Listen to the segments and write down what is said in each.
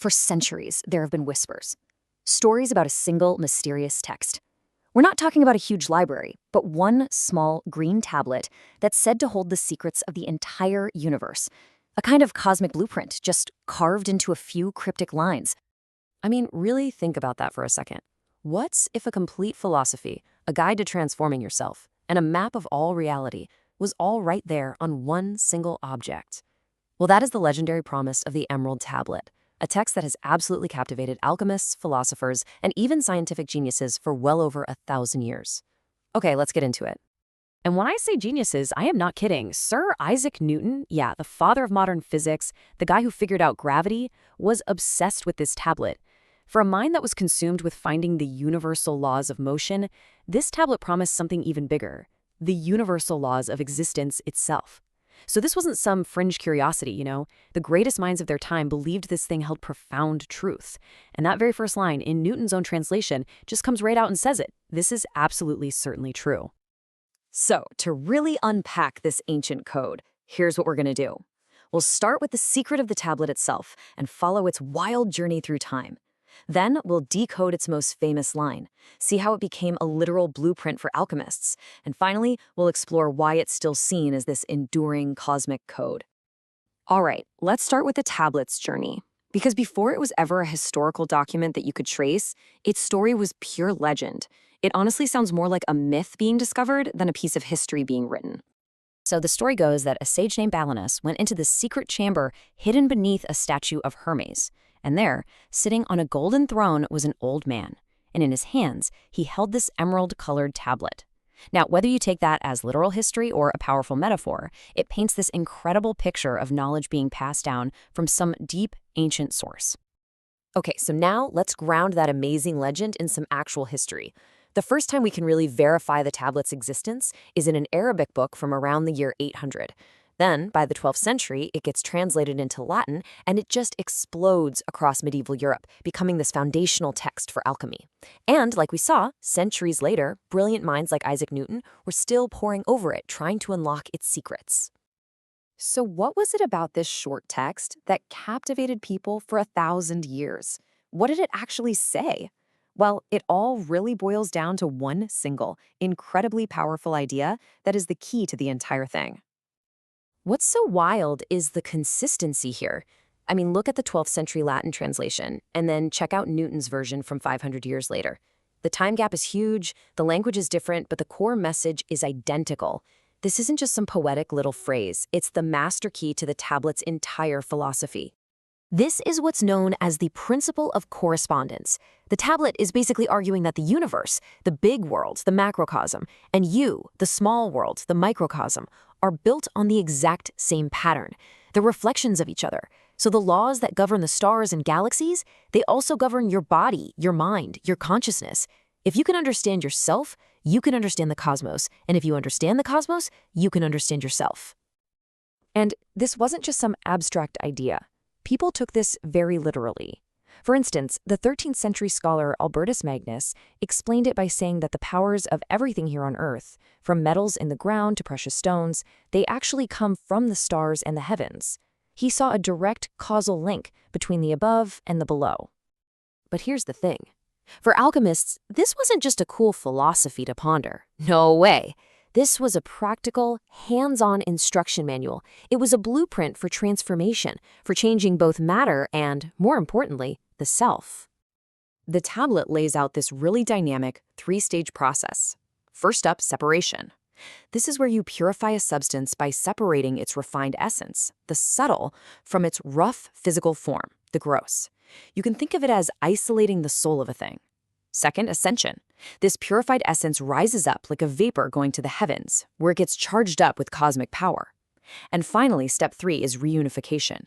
For centuries, there have been whispers. Stories about a single mysterious text. We're not talking about a huge library, but one small green tablet that's said to hold the secrets of the entire universe. A kind of cosmic blueprint, just carved into a few cryptic lines. I mean, really think about that for a second. What's if a complete philosophy, a guide to transforming yourself, and a map of all reality was all right there on one single object? Well, that is the legendary promise of the Emerald Tablet, a text that has absolutely captivated alchemists, philosophers, and even scientific geniuses for well over 1,000 years. Okay, let's get into it. And when I say geniuses, I am not kidding. Sir Isaac Newton, yeah, the father of modern physics, the guy who figured out gravity, was obsessed with this tablet. For a mind that was consumed with finding the universal laws of motion, this tablet promised something even bigger: the universal laws of existence itself. So this wasn't some fringe curiosity, you know? The greatest minds of their time believed this thing held profound truth. And that very first line in Newton's own translation just comes right out and says it. This is absolutely certainly true. So, to really unpack this ancient code, here's what we're going to do. We'll start with the secret of the tablet itself and follow its wild journey through time. Then we'll decode its most famous line, see how it became a literal blueprint for alchemists, and finally, we'll explore why it's still seen as this enduring cosmic code. All right, let's start with the tablet's journey. Because before it was ever a historical document that you could trace, its story was pure legend. It honestly sounds more like a myth being discovered than a piece of history being written. So the story goes that a sage named Balinus went into this secret chamber hidden beneath a statue of Hermes. And there, sitting on a golden throne, was an old man. And in his hands, he held this emerald-colored tablet. Now, whether you take that as literal history or a powerful metaphor, it paints this incredible picture of knowledge being passed down from some deep, ancient source. Okay, so now let's ground that amazing legend in some actual history. The first time we can really verify the tablet's existence is in an Arabic book from around the year 800. Then, by the 12th century, it gets translated into Latin, and it just explodes across medieval Europe, becoming this foundational text for alchemy. And, like we saw, centuries later, brilliant minds like Isaac Newton were still poring over it, trying to unlock its secrets. So what was it about this short text that captivated people for 1,000 years? What did it actually say? Well, it all really boils down to one single, incredibly powerful idea that is the key to the entire thing. What's so wild is the consistency here. I mean, look at the 12th century Latin translation, and then check out Newton's version from 500 years later. The time gap is huge, the language is different, but the core message is identical. This isn't just some poetic little phrase, it's the master key to the tablet's entire philosophy. This is what's known as the principle of correspondence. The tablet is basically arguing that the universe, the big world, the macrocosm, and you, the small world, the microcosm, are built on the exact same pattern. They're reflections of each other. So the laws that govern the stars and galaxies, they also govern your body, your mind, your consciousness. If you can understand yourself, you can understand the cosmos. And if you understand the cosmos, you can understand yourself. And this wasn't just some abstract idea. People took this very literally. For instance, the 13th century scholar Albertus Magnus explained it by saying that the powers of everything here on Earth, from metals in the ground to precious stones, they actually come from the stars and the heavens. He saw a direct causal link between the above and the below. But here's the thing. For alchemists, this wasn't just a cool philosophy to ponder. No way. This was a practical, hands-on instruction manual. It was a blueprint for transformation, for changing both matter and, more importantly, the self. The tablet lays out this really dynamic, three-stage process. First up, separation. This is where you purify a substance by separating its refined essence, the subtle, from its rough physical form, the gross. You can think of it as isolating the soul of a thing. Second, ascension. This purified essence rises up like a vapor going to the heavens, where it gets charged up with cosmic power. And finally, step 3 is reunification.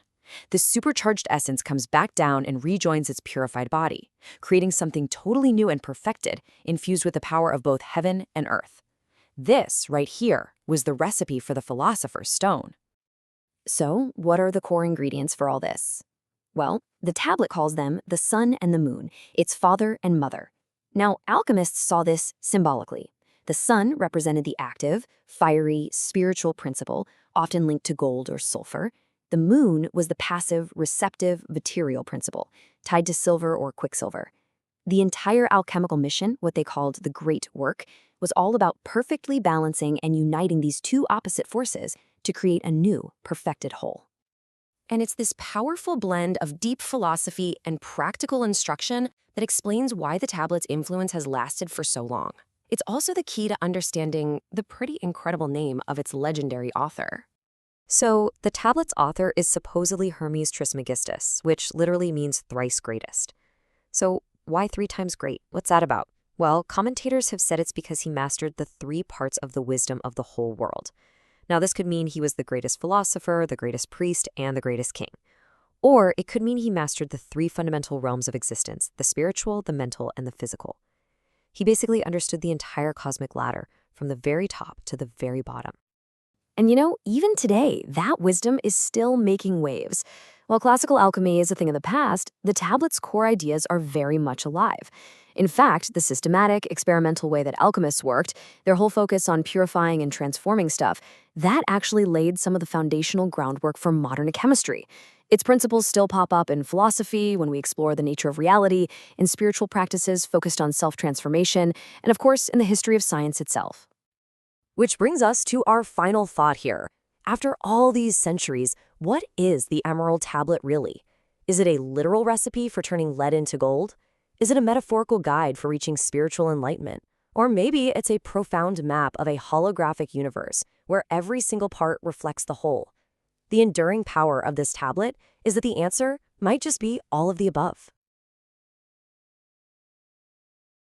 This supercharged essence comes back down and rejoins its purified body, creating something totally new and perfected, infused with the power of both heaven and earth. This, right here, was the recipe for the philosopher's stone. So, what are the core ingredients for all this? Well, the tablet calls them the sun and the moon, its father and mother. Now, alchemists saw this symbolically. The sun represented the active, fiery, spiritual principle, often linked to gold or sulfur. The moon was the passive, receptive, material principle, tied to silver or quicksilver. The entire alchemical mission, what they called the Great Work, was all about perfectly balancing and uniting these two opposite forces to create a new, perfected whole. And it's this powerful blend of deep philosophy and practical instruction that explains why the tablet's influence has lasted for so long. It's also the key to understanding the pretty incredible name of its legendary author. So, the tablet's author is supposedly Hermes Trismegistus, which literally means thrice greatest. So, why 3 times great? What's that about? Well, commentators have said it's because he mastered the 3 parts of the wisdom of the whole world. Now, this could mean he was the greatest philosopher, the greatest priest, and the greatest king. Or it could mean he mastered the 3 fundamental realms of existence, the spiritual, the mental, and the physical. He basically understood the entire cosmic ladder, from the very top to the very bottom. And even today, that wisdom is still making waves. While classical alchemy is a thing of the past, the tablet's core ideas are very much alive. In fact, the systematic, experimental way that alchemists worked, their whole focus on purifying and transforming stuff, that actually laid some of the foundational groundwork for modern chemistry. Its principles still pop up in philosophy when we explore the nature of reality, in spiritual practices focused on self-transformation, and of course, in the history of science itself. Which brings us to our final thought here. After all these centuries, what is the Emerald Tablet really? Is it a literal recipe for turning lead into gold? Is it a metaphorical guide for reaching spiritual enlightenment? Or maybe it's a profound map of a holographic universe where every single part reflects the whole. The enduring power of this tablet is that the answer might just be all of the above.